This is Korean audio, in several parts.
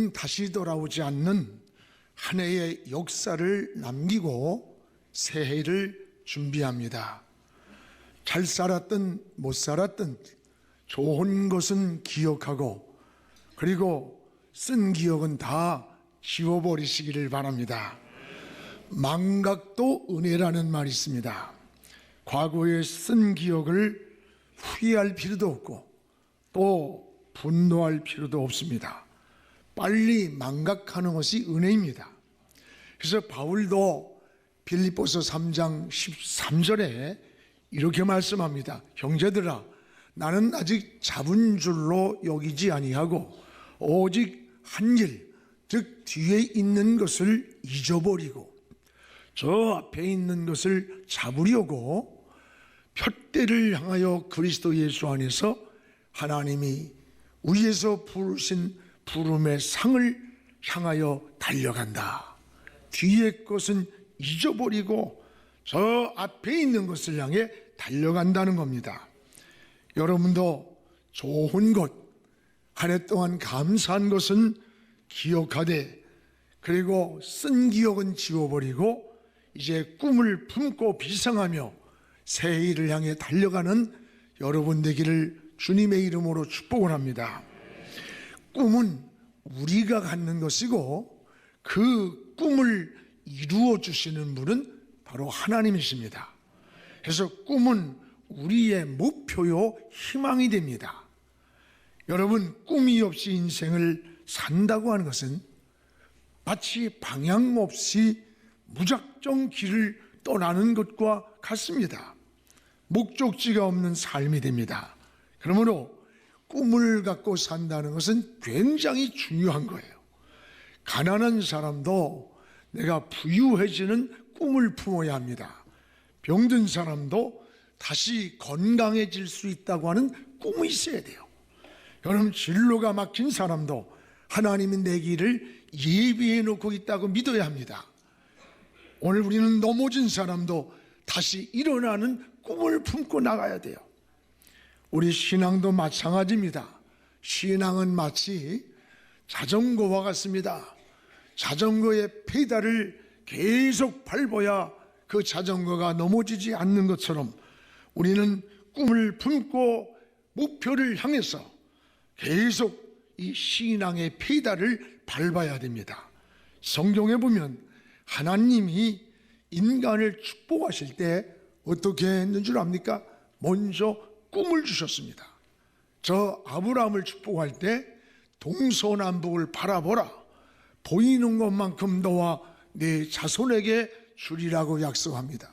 우리는 다시 돌아오지 않는 한 해의 역사를 남기고 새해를 준비합니다. 잘 살았든 못 살았든 좋은 것은 기억하고, 그리고 쓴 기억은 다 지워버리시기를 바랍니다. 망각도 은혜라는 말이 있습니다. 과거에 쓴 기억을 후회할 필요도 없고 또 분노할 필요도 없습니다. 빨리 망각하는 것이 은혜입니다. 그래서 바울도 빌립보서 3장 13절에 이렇게 말씀합니다. 형제들아, 나는 아직 잡은 줄로 여기지 아니하고 오직 한 일, 즉 뒤에 있는 것을 잊어버리고 저 앞에 있는 것을 잡으려고 푯대를 향하여 그리스도 예수 안에서 하나님이 위에서 부르신 부름의 상을 향하여 달려간다. 뒤의 것은 잊어버리고 저 앞에 있는 것을 향해 달려간다는 겁니다. 여러분도 좋은 것, 한 해 동안 감사한 것은 기억하되, 그리고 쓴 기억은 지워버리고 이제 꿈을 품고 비상하며 새해를 향해 달려가는 여러분 되기를 주님의 이름으로 축복을 합니다. 꿈은 우리가 갖는 것이고 그 꿈을 이루어 주시는 분은 바로 하나님이십니다. 그래서 꿈은 우리의 목표요 희망이 됩니다. 여러분, 꿈이 없이 인생을 산다고 하는 것은 마치 방향 없이 무작정 길을 떠나는 것과 같습니다. 목적지가 없는 삶이 됩니다. 그러므로 꿈을 갖고 산다는 것은 굉장히 중요한 거예요. 가난한 사람도 내가 부유해지는 꿈을 품어야 합니다. 병든 사람도 다시 건강해질 수 있다고 하는 꿈이 있어야 돼요. 여러분, 진로가 막힌 사람도 하나님이 내 길을 예비해 놓고 있다고 믿어야 합니다. 오늘 우리는 넘어진 사람도 다시 일어나는 꿈을 품고 나가야 돼요. 우리 신앙도 마찬가지입니다. 신앙은 마치 자전거와 같습니다. 자전거의 페달을 계속 밟아야 그 자전거가 넘어지지 않는 것처럼 우리는 꿈을 품고 목표를 향해서 계속 이 신앙의 페달을 밟아야 됩니다. 성경에 보면 하나님이 인간을 축복하실 때 어떻게 했는 줄 압니까? 먼저 꿈을 주셨습니다. 저 아브라함을 축복할 때 동서남북을 바라보라. 보이는 것만큼 너와 네 자손에게 주리라고 약속합니다.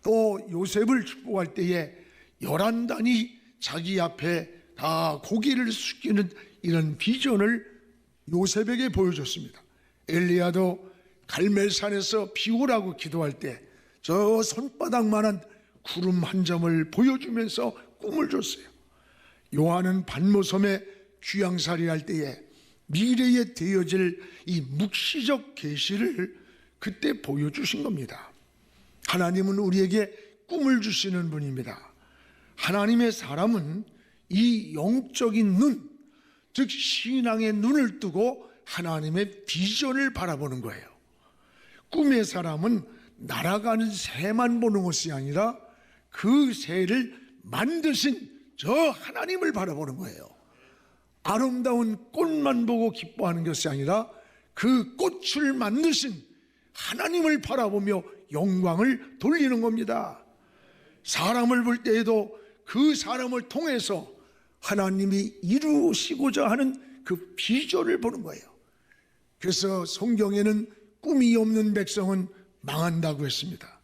또 요셉을 축복할 때에 11단이 자기 앞에 다 고개를 숙이는 이런 비전을 요셉에게 보여줬습니다. 엘리야도 갈멜산에서 비 오라고 기도할 때 저 손바닥만한 구름 한 점을 보여주면서 꿈을 줬어요. 요한은 반모섬에 귀양살이 할 때에 미래에 되어질 이 묵시적 계시를 그때 보여주신 겁니다. 하나님은 우리에게 꿈을 주시는 분입니다. 하나님의 사람은 이 영적인 눈, 즉 신앙의 눈을 뜨고 하나님의 비전을 바라보는 거예요. 꿈의 사람은 날아가는 새만 보는 것이 아니라 그 새를 만드신 저 하나님을 바라보는 거예요. 아름다운 꽃만 보고 기뻐하는 것이 아니라 그 꽃을 만드신 하나님을 바라보며 영광을 돌리는 겁니다. 사람을 볼 때에도 그 사람을 통해서 하나님이 이루시고자 하는 그 비전을 보는 거예요. 그래서 성경에는 꿈이 없는 백성은 망한다고 했습니다.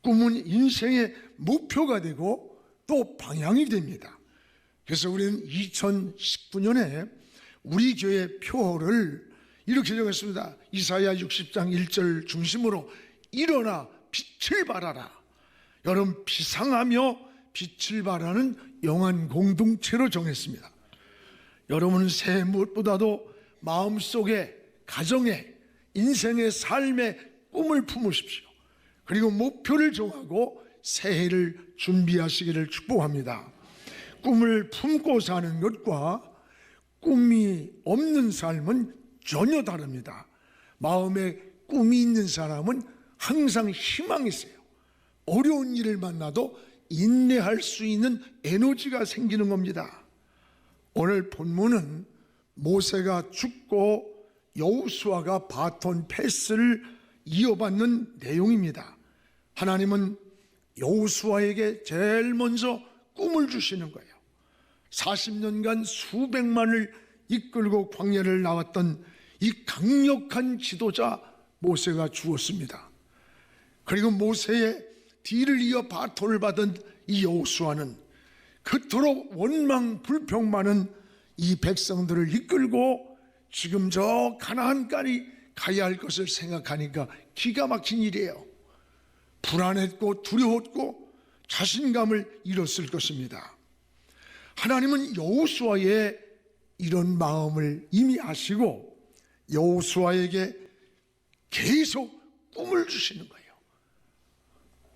꿈은 인생의 목표가 되고 또 방향이 됩니다. 그래서 우리는 2019년에 우리 교회 표어를 이렇게 정했습니다. 이사야 60장 1절 중심으로 일어나 빛을 발하라. 여러분, 비상하며 빛을 발하는 영한 공동체로 정했습니다. 여러분은 새해 무엇보다도 마음속에, 가정에, 인생의 삶에 꿈을 품으십시오. 그리고 목표를 정하고 새해를 준비하시기를 축복합니다. 꿈을 품고 사는 것과 꿈이 없는 삶은 전혀 다릅니다. 마음에 꿈이 있는 사람은 항상 희망이 있어요. 어려운 일을 만나도 인내할 수 있는 에너지가 생기는 겁니다. 오늘 본문은 모세가 죽고 여호수아가 바톤 패스를 이어받는 내용입니다. 하나님은 여호수아에게 제일 먼저 꿈을 주시는 거예요. 40년간 수백만을 이끌고 광야를 나왔던 이 강력한 지도자 모세가 죽었습니다. 그리고 모세의 뒤를 이어 바톤을 받은 이 여호수아는 그토록 원망 불평 많은 이 백성들을 이끌고 지금 저 가나안까지 가야 할 것을 생각하니까 기가 막힌 일이에요. 불안했고 두려웠고 자신감을 잃었을 것입니다. 하나님은 여호수아의 이런 마음을 이미 아시고 여호수아에게 계속 꿈을 주시는 거예요.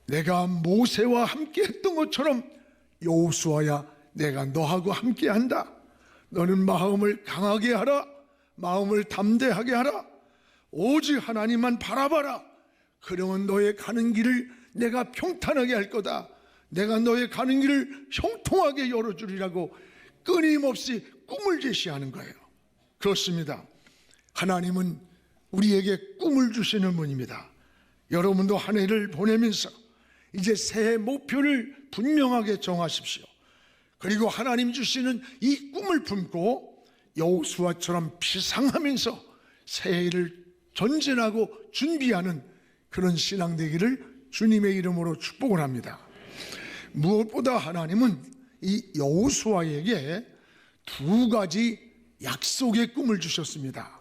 내가 모세와 함께 했던 것처럼 여호수아야, 내가 너하고 함께 한다. 너는 마음을 강하게 하라. 마음을 담대하게 하라. 오직 하나님만 바라봐라. 그러면 너의 가는 길을 내가 평탄하게 할 거다. 내가 너의 가는 길을 형통하게 열어주리라고 끊임없이 꿈을 제시하는 거예요. 그렇습니다. 하나님은 우리에게 꿈을 주시는 분입니다. 여러분도 한 해를 보내면서 이제 새해 목표를 분명하게 정하십시오. 그리고 하나님 주시는 이 꿈을 품고 여호수아처럼 비상하면서 새해를 전진하고 준비하는 그런 신앙 되기를 주님의 이름으로 축복을 합니다. 무엇보다 하나님은 이 여호수아에게 두 가지 약속의 꿈을 주셨습니다.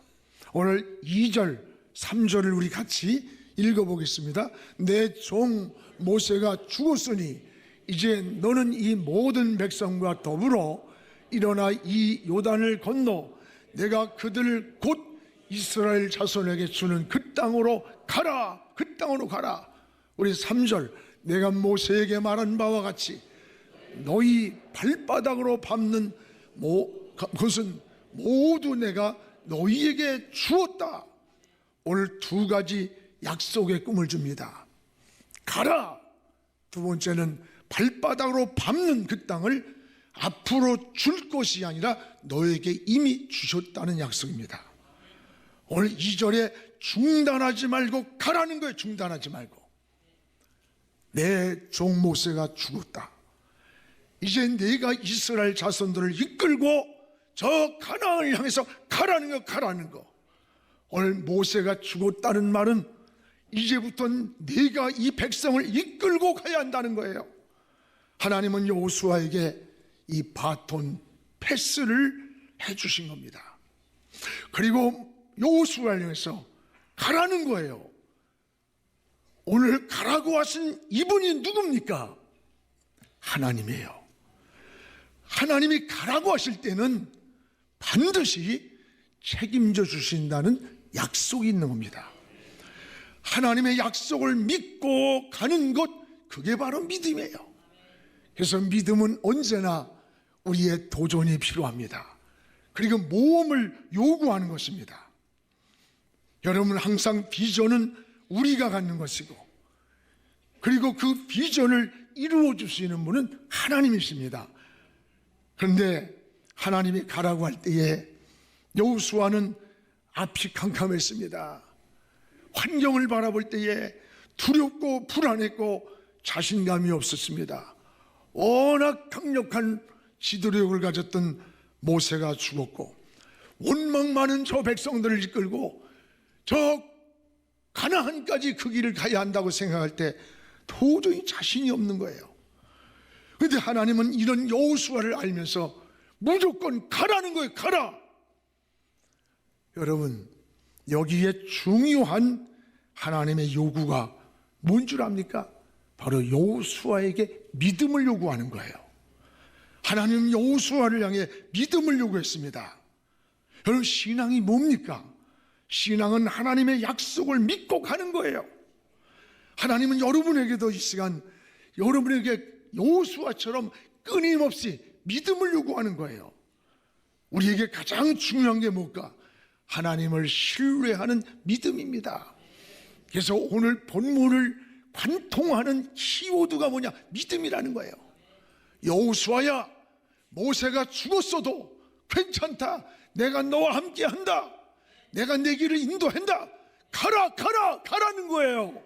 오늘 2절, 3절을 우리 같이 읽어보겠습니다. 내 종 모세가 죽었으니 이제 너는 이 모든 백성과 더불어 일어나 이 요단을 건너 내가 그들을 곧 이스라엘 자손에게 주는 그 땅으로 가라. 그 땅으로 가라. 우리 3절, 내가 모세에게 말한 바와 같이 너희 발바닥으로 밟는 그것은 모두 내가 너희에게 주었다. 오늘 두 가지 약속의 꿈을 줍니다. 가라. 두 번째는 발바닥으로 밟는 그 땅을 앞으로 줄 것이 아니라 너에게 이미 주셨다는 약속입니다. 오늘 2절에 중단하지 말고 가라는 거예요. 중단하지 말고. 내 종 모세가 죽었다. 이제 내가 이스라엘 자손들을 이끌고 저 가나안을 향해서 가라는 거, 가라는 거. 오늘 모세가 죽었다는 말은 이제부터는 네가 이 백성을 이끌고 가야 한다는 거예요. 하나님은 여호수아에게 이 바톤 패스를 해주신 겁니다. 그리고 여호수아를 향해서 가라는 거예요. 오늘 가라고 하신 이분이 누굽니까? 하나님이에요. 하나님이 가라고 하실 때는 반드시 책임져 주신다는 약속이 있는 겁니다. 하나님의 약속을 믿고 가는 것, 그게 바로 믿음이에요. 그래서 믿음은 언제나 우리의 도전이 필요합니다. 그리고 모험을 요구하는 것입니다. 여러분, 항상 비전은 우리가 갖는 것이고, 그리고 그 비전을 이루어 줄 수 있는 분은 하나님이십니다. 그런데 하나님이 가라고 할 때에 여호수아는 앞이 캄캄했습니다. 환경을 바라볼 때에 두렵고 불안했고 자신감이 없었습니다. 워낙 강력한 지도력을 가졌던 모세가 죽었고 원망 많은 저 백성들을 이끌고 저 가나안까지 그 길을 가야 한다고 생각할 때 도저히 자신이 없는 거예요. 그런데 하나님은 이런 여호수아를 알면서 무조건 가라는 거예요. 가라. 여러분, 여기에 중요한 하나님의 요구가 뭔 줄 압니까? 바로 여호수아에게 믿음을 요구하는 거예요. 하나님은 여호수아를 향해 믿음을 요구했습니다. 여러분, 신앙이 뭡니까? 신앙은 하나님의 약속을 믿고 가는 거예요. 하나님은 여러분에게도 이 시간 여러분에게 여호수아처럼 끊임없이 믿음을 요구하는 거예요. 우리에게 가장 중요한 게 뭘까? 하나님을 신뢰하는 믿음입니다. 그래서 오늘 본문을 관통하는 키워드가 뭐냐? 믿음이라는 거예요. 여호수아야, 모세가 죽었어도 괜찮다. 내가 너와 함께 한다. 내가 내 길을 인도한다. 가라, 가라, 가라는 거예요.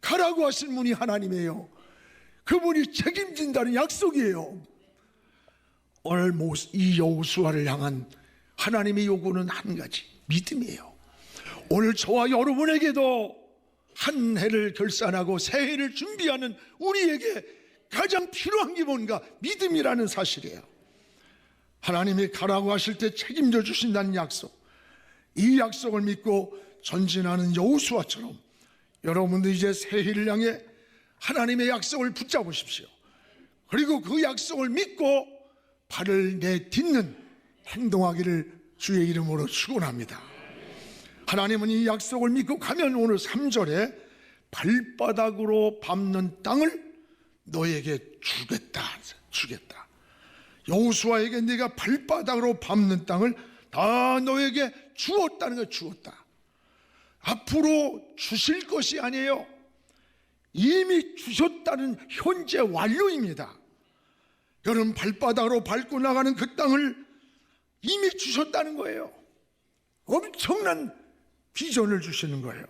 가라고 하신 분이 하나님이에요. 그분이 책임진다는 약속이에요. 오늘 이 여호수아를 향한 하나님의 요구는 한 가지, 믿음이에요. 오늘 저와 여러분에게도 한 해를 결산하고 새 해를 준비하는 우리에게 가장 필요한 게 뭔가? 믿음이라는 사실이에요. 하나님이 가라고 하실 때 책임져 주신다는 약속, 이 약속을 믿고 전진하는 여호수아처럼 여러분도 이제 새해를 향해 하나님의 약속을 붙잡으십시오. 그리고 그 약속을 믿고 발을 내딛는 행동하기를 주의 이름으로 축원합니다. 하나님은 이 약속을 믿고 가면 오늘 3절에 발바닥으로 밟는 땅을 너에게 주겠다. 여호수아에게 네가 발바닥으로 밟는 땅을 다 너에게 주었다는 걸 주었다. 앞으로 주실 것이 아니에요. 이미 주셨다는 현재 완료입니다. 여러분, 발바닥으로 밟고 나가는 그 땅을 이미 주셨다는 거예요. 엄청난 비전을 주시는 거예요.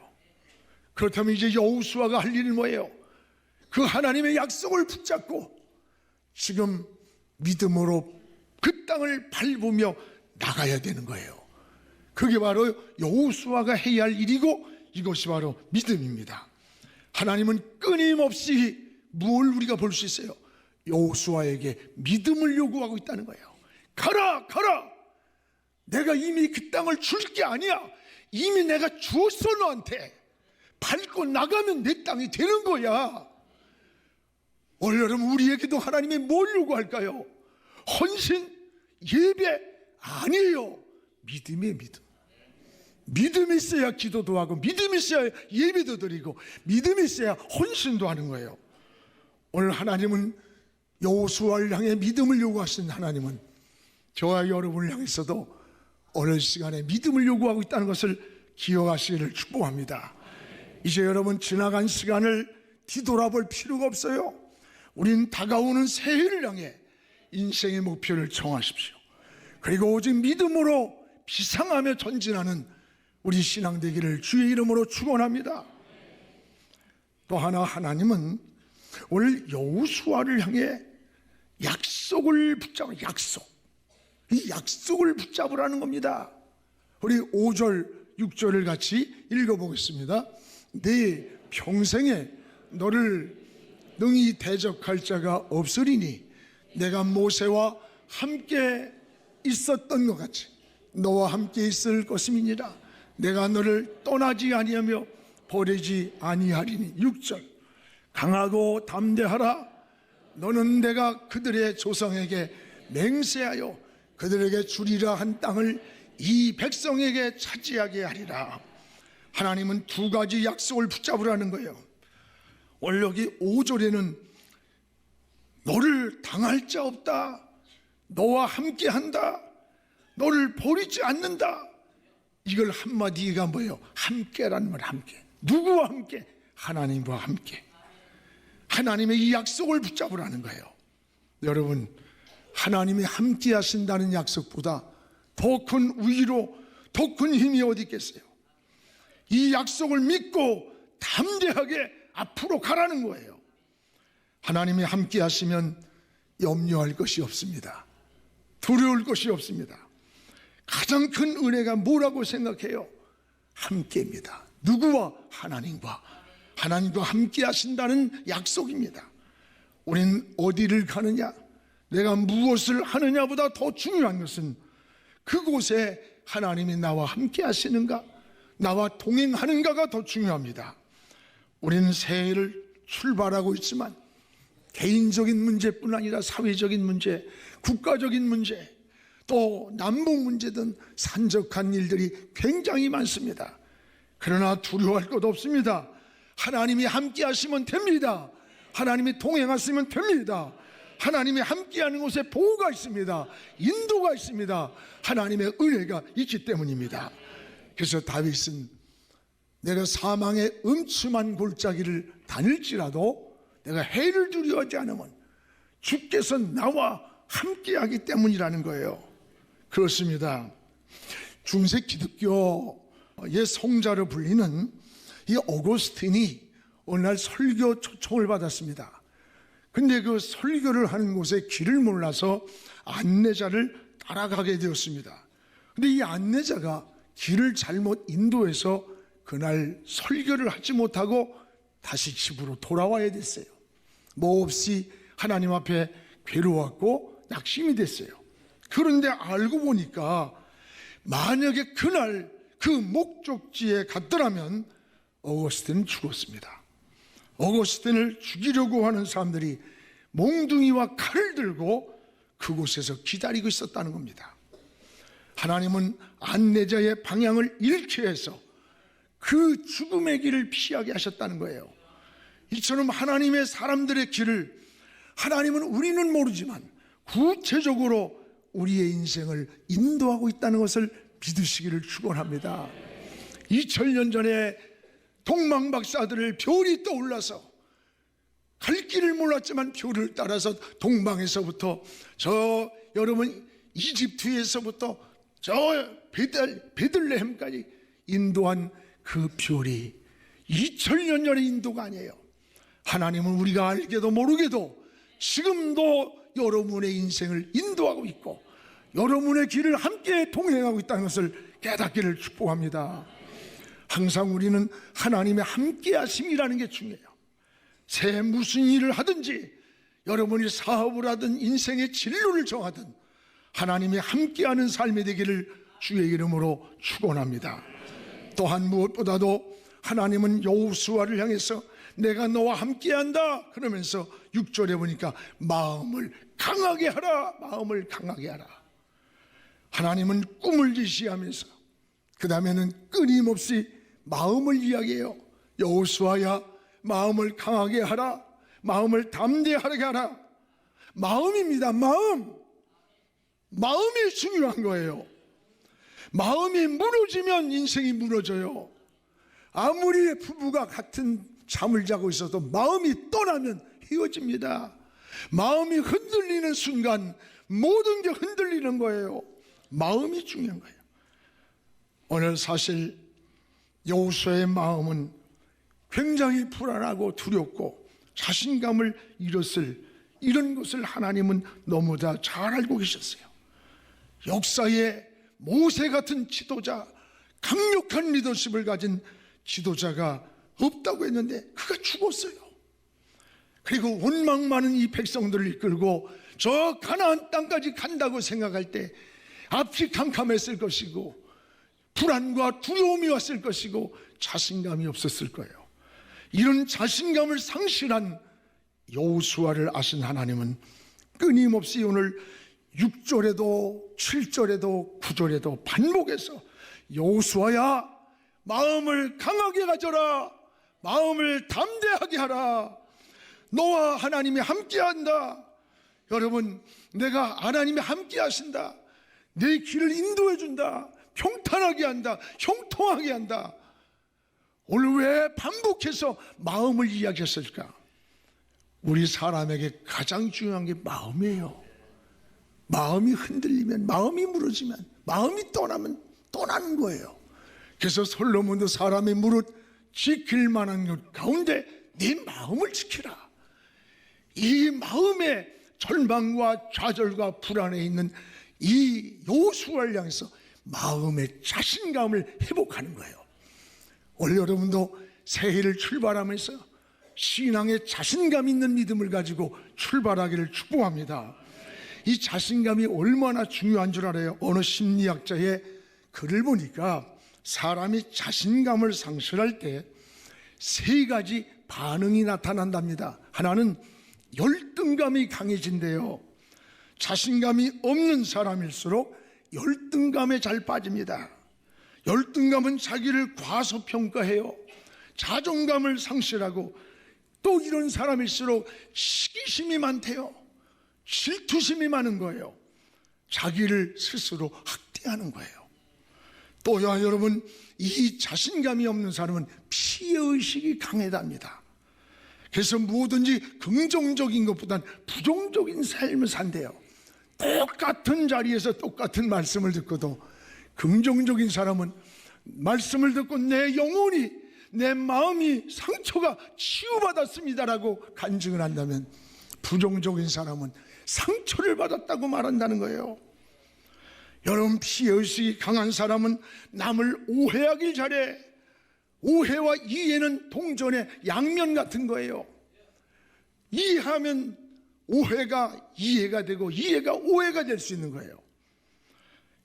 그렇다면 이제 여호수아가 할 일은 뭐예요? 그 하나님의 약속을 붙잡고 지금 믿음으로 그 땅을 밟으며 나가야 되는 거예요. 그게 바로 여호수아가 해야 할 일이고 이것이 바로 믿음입니다. 하나님은 끊임없이 뭘 우리가 볼 수 있어요? 여호수아에게 믿음을 요구하고 있다는 거예요. 가라, 가라. 내가 이미 그 땅을 줄 게 아니야. 이미 내가 주었어. 너한테 밟고 나가면 내 땅이 되는 거야. 오늘 여러분, 우리에게도 하나님이 뭘 요구할까요? 헌신, 예배 아니에요. 믿음이에요. 믿음이 있어야 기도도 하고, 믿음이 있어야 예배도 드리고, 믿음이 있어야 헌신도 하는 거예요. 오늘 하나님은 여호수아를 향해 믿음을 요구하신 하나님은 저와 여러분을 향해서도 오늘 시간에 믿음을 요구하고 있다는 것을 기억하시기를 축복합니다. 이제 여러분, 지나간 시간을 뒤돌아볼 필요가 없어요. 우린 다가오는 새해를 향해 인생의 목표를 정하십시오. 그리고 오직 믿음으로 비상하며 전진하는 우리 신앙 되기를 주의 이름으로 축원합니다. 또 하나, 하나님은 오늘 여호수아를 향해 약속을 붙잡아, 이 약속을 붙잡으라는 겁니다. 우리 5절, 6절을 같이 읽어보겠습니다. 네 평생에 너를 능히 대적할 자가 없으리니 내가 모세와 함께 있었던 것 같이 너와 함께 있을 것임이니라. 내가 너를 떠나지 아니하며 버리지 아니하리니. 6절, 강하고 담대하라. 너는 내가 그들의 조상에게 맹세하여 그들에게 주리라 한 땅을 이 백성에게 차지하게 하리라. 하나님은 두 가지 약속을 붙잡으라는 거예요. 오늘 여기 5절에는 너를 당할 자 없다, 너와 함께 한다, 너를 버리지 않는다, 이걸 한마디가 뭐예요? 함께라는 말. 함께. 누구와 함께? 하나님과 함께. 하나님의 이 약속을 붙잡으라는 거예요. 여러분, 하나님이 함께 하신다는 약속보다 더 큰 위로, 더 큰 힘이 어디 있겠어요? 이 약속을 믿고 담대하게 앞으로 가라는 거예요. 하나님이 함께 하시면 염려할 것이 없습니다. 두려울 것이 없습니다. 가장 큰 은혜가 뭐라고 생각해요? 함께입니다. 누구와? 하나님과. 하나님과 함께 하신다는 약속입니다. 우린 어디를 가느냐, 내가 무엇을 하느냐보다 더 중요한 것은 그곳에 하나님이 나와 함께 하시는가, 나와 동행하는가가 더 중요합니다. 우리는 새해를 출발하고 있지만 개인적인 문제뿐 아니라 사회적인 문제, 국가적인 문제, 또 남북 문제든 산적한 일들이 굉장히 많습니다. 그러나 두려워할 것 없습니다. 하나님이 함께 하시면 됩니다. 하나님이 동행하시면 됩니다. 하나님이 함께하는 곳에 보호가 있습니다. 인도가 있습니다. 하나님의 은혜가 있기 때문입니다. 그래서 다윗은 내가 사망의 음침한 골짜기를 다닐지라도 내가 해를 두려워하지 않으면 주께서 나와 함께하기 때문이라는 거예요. 그렇습니다. 중세 기독교의 성자로 불리는 이 오거스틴이 어느 날 설교 초청을 받았습니다. 근데 그 설교를 하는 곳에 길을 몰라서 안내자를 따라가게 되었습니다. 근데 이 안내자가 길을 잘못 인도해서 그날 설교를 하지 못하고 다시 집으로 돌아와야 됐어요. 몹시 하나님 앞에 괴로웠고 낙심이 됐어요. 그런데 알고 보니까 만약에 그날 그 목적지에 갔더라면 오거스틴은 죽었습니다. 오거스틴을 죽이려고 하는 사람들이 몽둥이와 칼을 들고 그곳에서 기다리고 있었다는 겁니다. 하나님은 안내자의 방향을 잃게 해서 그 죽음의 길을 피하게 하셨다는 거예요. 이처럼 하나님의 사람들의 길을 하나님은 우리는 모르지만 구체적으로 우리의 인생을 인도하고 있다는 것을 믿으시기를 축원합니다. 2000년 전에 동방박사들을 별이 떠올라서 갈 길을 몰랐지만 별을 따라서 동방에서부터 저 여러분 이집트에서부터 저 베들레헴까지 인도한 그 별이 2000년 전의 인도가 아니에요. 하나님은 우리가 알게도 모르게도 지금도 여러분의 인생을 인도하고 있고 여러분의 길을 함께 동행하고 있다는 것을 깨닫기를 축복합니다. 항상 우리는 하나님의 함께 하심이라는 게 중요해요. 새 무슨 일을 하든지 여러분이 사업을 하든 인생의 진로를 정하든 하나님이 함께하는 삶이 되기를 주의 이름으로 축원합니다. 또한 무엇보다도 하나님은 여호수아를 향해서 내가 너와 함께한다 그러면서 6절에 보니까 마음을 강하게 하라, 마음을 강하게 하라. 하나님은 꿈을 지시하면서 그 다음에는 끊임없이 마음을 이야기해요. 여호수아야 마음을 강하게 하라, 마음을 담대하게 하라. 마음입니다. 마음이 중요한 거예요. 마음이 무너지면 인생이 무너져요. 아무리 부부가 같은 잠을 자고 있어도 마음이 떠나면 헤어집니다. 마음이 흔들리는 순간 모든 게 흔들리는 거예요. 마음이 중요한 거예요. 오늘 사실 여호수아의 마음은 굉장히 불안하고 두렵고 자신감을 잃었을 이런 것을 하나님은 너무 다 잘 알고 계셨어요. 역사에 모세 같은 지도자, 강력한 리더십을 가진 지도자가 없다고 했는데 그가 죽었어요. 그리고 원망 많은 이 백성들을 이끌고 저 가나안 땅까지 간다고 생각할 때 앞이 캄캄했을 것이고 불안과 두려움이 왔을 것이고 자신감이 없었을 거예요. 이런 자신감을 상실한 여호수아를 아신 하나님은 끊임없이 오늘 6절에도 7절에도 9절에도 반복해서 여호수아야 마음을 강하게 가져라, 마음을 담대하게 하라. 너와 하나님이 함께한다. 여러분, 내가 하나님이 함께 하신다. 내 길을 인도해 준다. 평탄하게 한다. 형통하게 한다. 오늘 왜 반복해서 마음을 이야기했을까? 우리 사람에게 가장 중요한 게 마음이에요. 마음이 흔들리면, 마음이 무너지면, 마음이 떠나면 떠나는 거예요. 그래서 솔로몬도 사람의 무릇 지킬 만한 것 가운데 네 마음을 지키라. 이 마음의 절망과 좌절과 불안에 있는 이 여호수아를 향해서 마음의 자신감을 회복하는 거예요. 오늘 여러분도 새해를 출발하면서 신앙의 자신감 있는 믿음을 가지고 출발하기를 축복합니다. 이 자신감이 얼마나 중요한 줄 알아요? 어느 심리학자의 글을 보니까 사람이 자신감을 상실할 때 세 가지 반응이 나타난답니다. 하나는 열등감이 강해진대요. 자신감이 없는 사람일수록 열등감에 잘 빠집니다. 열등감은 자기를 과소평가해요. 자존감을 상실하고 또 이런 사람일수록 시기심이 많대요. 질투심이 많은 거예요. 자기를 스스로 학대하는 거예요. 또야 여러분, 이 자신감이 없는 사람은 피해의식이 강하답니다. 그래서 뭐든지 긍정적인 것보단 부정적인 삶을 산대요. 똑같은 자리에서 똑같은 말씀을 듣고도 긍정적인 사람은 말씀을 듣고 내 영혼이, 내 마음이 상처가 치유받았습니다라고 간증을 한다면, 부정적인 사람은 상처를 받았다고 말한다는 거예요. 여러분, 피해의식이 강한 사람은 남을 오해하길 잘해. 오해와 이해는 동전의 양면 같은 거예요. 이해하면 오해가 이해가 되고 이해가 오해가 될 수 있는 거예요.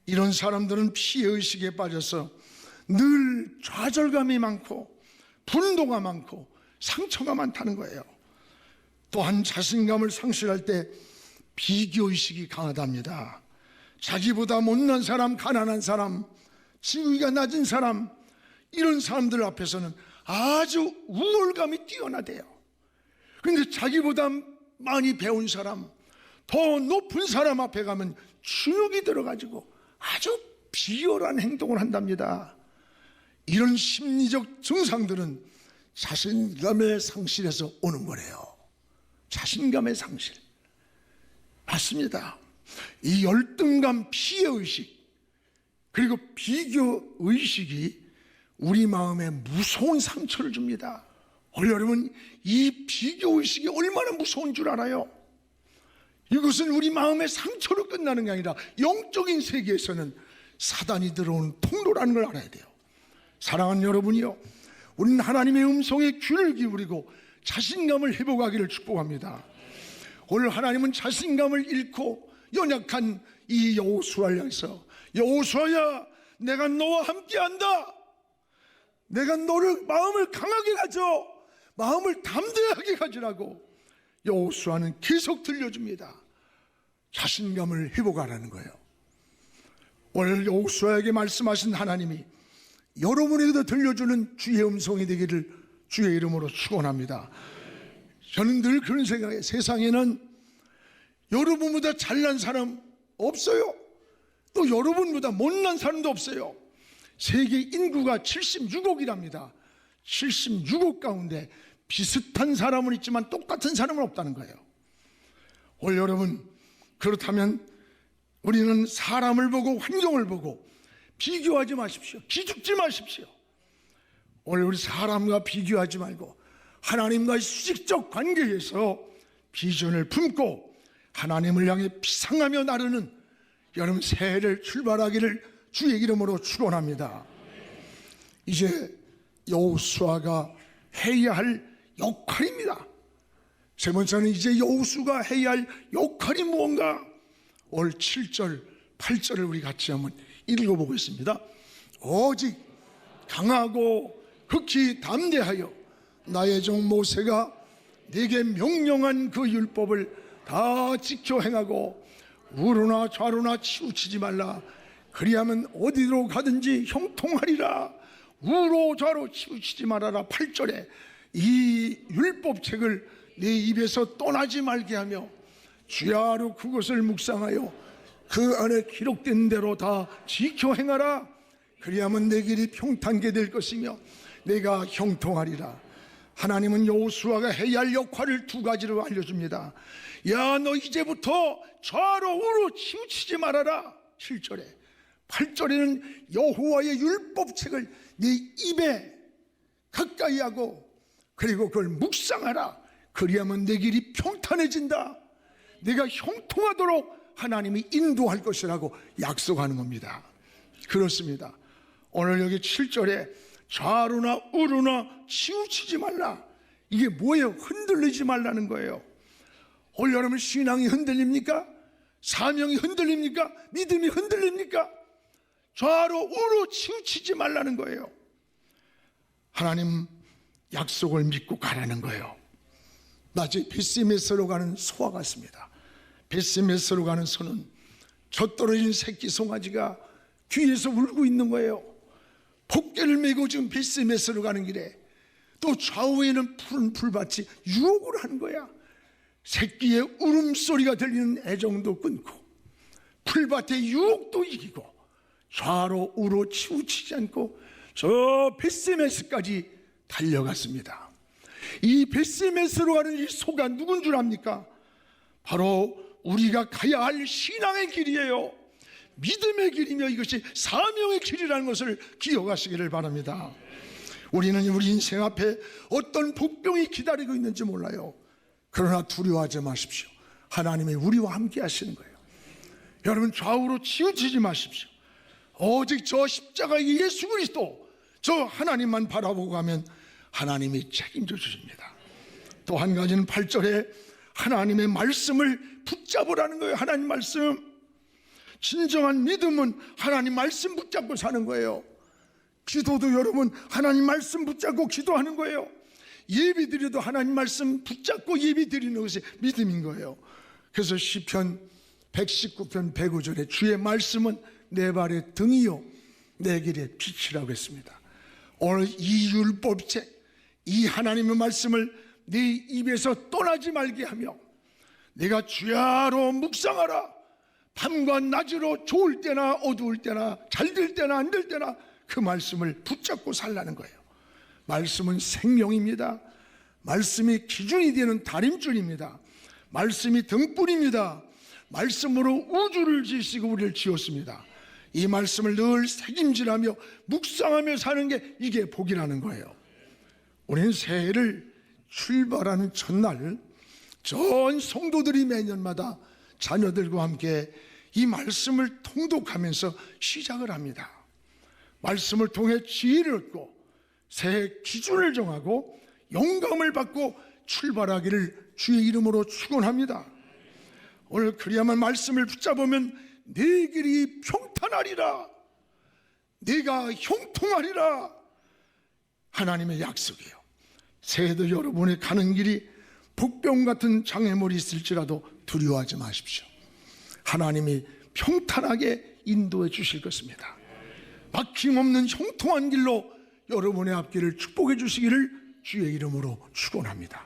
이런 사람들은 피해의식에 빠져서 늘 좌절감이 많고 분노가 많고 상처가 많다는 거예요. 또한 자신감을 상실할 때 비교의식이 강하답니다. 자기보다 못난 사람, 가난한 사람, 지위가 낮은 사람, 이런 사람들 앞에서는 아주 우월감이 뛰어나대요. 그런데 자기보다 많이 배운 사람, 더 높은 사람 앞에 가면 주눅이 들어가지고 아주 비열한 행동을 한답니다. 이런 심리적 증상들은 자신감의 상실에서 오는 거래요. 자신감의 상실. 맞습니다. 이 열등감, 피해의식, 그리고 비교의식이 우리 마음에 무서운 상처를 줍니다. 여러분, 이 비교의식이 얼마나 무서운 줄 알아요? 이것은 우리 마음의 상처로 끝나는 게 아니라 영적인 세계에서는 사단이 들어오는 통로라는 걸 알아야 돼요. 사랑하는 여러분이요, 우리는 하나님의 음성에 귀를 기울이고 자신감을 회복하기를 축복합니다. 오늘 하나님은 자신감을 잃고 연약한 이 여호수아를 향해서, 여호수아야, 내가 너와 함께한다. 내가 너를 마음을 강하게 가져, 마음을 담대하게 가지라고 여호수아는 계속 들려줍니다. 자신감을 회복하라는 거예요. 오늘 여호수아에게 말씀하신 하나님이 여러분에게도 들려주는 주의 음성이 되기를 주의 이름으로 축원합니다. 저는 늘 그런 생각에, 세상에는 여러분보다 잘난 사람 없어요. 또 여러분보다 못난 사람도 없어요. 세계 인구가 76억이랍니다. 76억 가운데 비슷한 사람은 있지만 똑같은 사람은 없다는 거예요. 오늘 여러분, 그렇다면 우리는 사람을 보고 환경을 보고 비교하지 마십시오. 기죽지 마십시오. 오늘 우리 사람과 비교하지 말고 하나님과의 수직적 관계에서 비전을 품고 하나님을 향해 비상하며 나르는 여러분 새해를 출발하기를 주의 이름으로 축원합니다. 이제 여호수아가 해야 할 역할입니다. 세 번째는 이제 여호수아가 해야 할 역할이 무언가? 오늘 7절, 8절을 우리 같이 한번 읽어보겠습니다. 오직 강하고 극히 담대하여 나의 종 모세가 네게 명령한 그 율법을 다 지켜 행하고 우로나 좌로나 치우치지 말라. 그리하면 어디로 가든지 형통하리라. 우로 좌로 치우치지 말아라. 8절에 이 율법책을 네 입에서 떠나지 말게 하며 주야로 그것을 묵상하여 그 안에 기록된 대로 다 지켜 행하라. 그리하면 내 길이 평탄게 될 것이며 내가 형통하리라. 하나님은 여호수아가 해야 할 역할을 두 가지로 알려줍니다. 야, 너 이제부터 좌로 우로 치우치지 말아라. 7절에 8절에는 여호와의 율법책을 네 입에 가까이 하고 그리고 그걸 묵상하라. 그리하면 내 길이 평탄해진다. 내가 형통하도록 하나님이 인도할 것이라고 약속하는 겁니다. 그렇습니다. 오늘 여기 7절에 좌로나 우로나 치우치지 말라. 이게 뭐예요? 흔들리지 말라는 거예요. 오늘 여러분 신앙이 흔들립니까? 사명이 흔들립니까? 믿음이 흔들립니까? 좌로 우로 치우치지 말라는 거예요. 하나님 약속을 믿고 가라는 거예요. 마치 벳세메스로 가는 소와 같습니다. 벳세메스로 가는 소는 젖떨어진 새끼 송아지가 뒤에서 울고 있는 거예요. 복개를 메고 지금 벳세메스로 가는 길에 또 좌우에는 푸른 풀밭이 유혹을 하는 거야. 새끼의 울음소리가 들리는 애정도 끊고 풀밭의 유혹도 이기고 좌로 우로 치우치지 않고 저 벳세메스까지 달려갔습니다. 이 벳세메스로 가는 이 소가 누군 줄 압니까? 바로 우리가 가야 할 신앙의 길이에요. 믿음의 길이며 이것이 사명의 길이라는 것을 기억하시기를 바랍니다. 우리는 우리 인생 앞에 어떤 복병이 기다리고 있는지 몰라요. 그러나 두려워하지 마십시오. 하나님이 우리와 함께 하시는 거예요. 여러분, 좌우로 치우치지 마십시오. 오직 저 십자가의 예수 그리스도, 저 하나님만 바라보고 가면 하나님이 책임져 주십니다. 또 한 가지는 8절에 하나님의 말씀을 붙잡으라는 거예요. 하나님 말씀. 진정한 믿음은 하나님 말씀 붙잡고 사는 거예요. 기도도 여러분 하나님 말씀 붙잡고 기도하는 거예요. 예배 드려도 하나님 말씀 붙잡고 예배 드리는 것이 믿음인 거예요. 그래서 시편 119편 105절에 주의 말씀은 내 발의 등이요 내 길의 빛이라고 했습니다. 오늘 이 율법책, 이 하나님의 말씀을 네 입에서 떠나지 말게 하며 내가 주야로 묵상하라. 밤과 낮으로 좋을 때나 어두울 때나 잘 될 때나 안 될 때나 그 말씀을 붙잡고 살라는 거예요. 말씀은 생명입니다. 말씀이 기준이 되는 다림줄입니다. 말씀이 등불입니다. 말씀으로 우주를 지으시고 우리를 지었습니다. 이 말씀을 늘 새김질하며 묵상하며 사는 게 이게 복이라는 거예요. 우리는 새해를 출발하는 첫날 전 성도들이 매년마다 자녀들과 함께 이 말씀을 통독하면서 시작을 합니다. 말씀을 통해 지혜를 얻고 새해 기준을 정하고 영감을 받고 출발하기를 주의 이름으로 축원합니다. 오늘 그리야만 말씀을 붙잡으면 내 길이 평탄하리라, 내가 형통하리라, 하나님의 약속이에요. 새해도 여러분의 가는 길이 복병 같은 장애물이 있을지라도 두려워하지 마십시오. 하나님이 평탄하게 인도해 주실 것입니다. 막힘없는 형통한 길로 여러분의 앞길을 축복해 주시기를 주의 이름으로 축원합니다.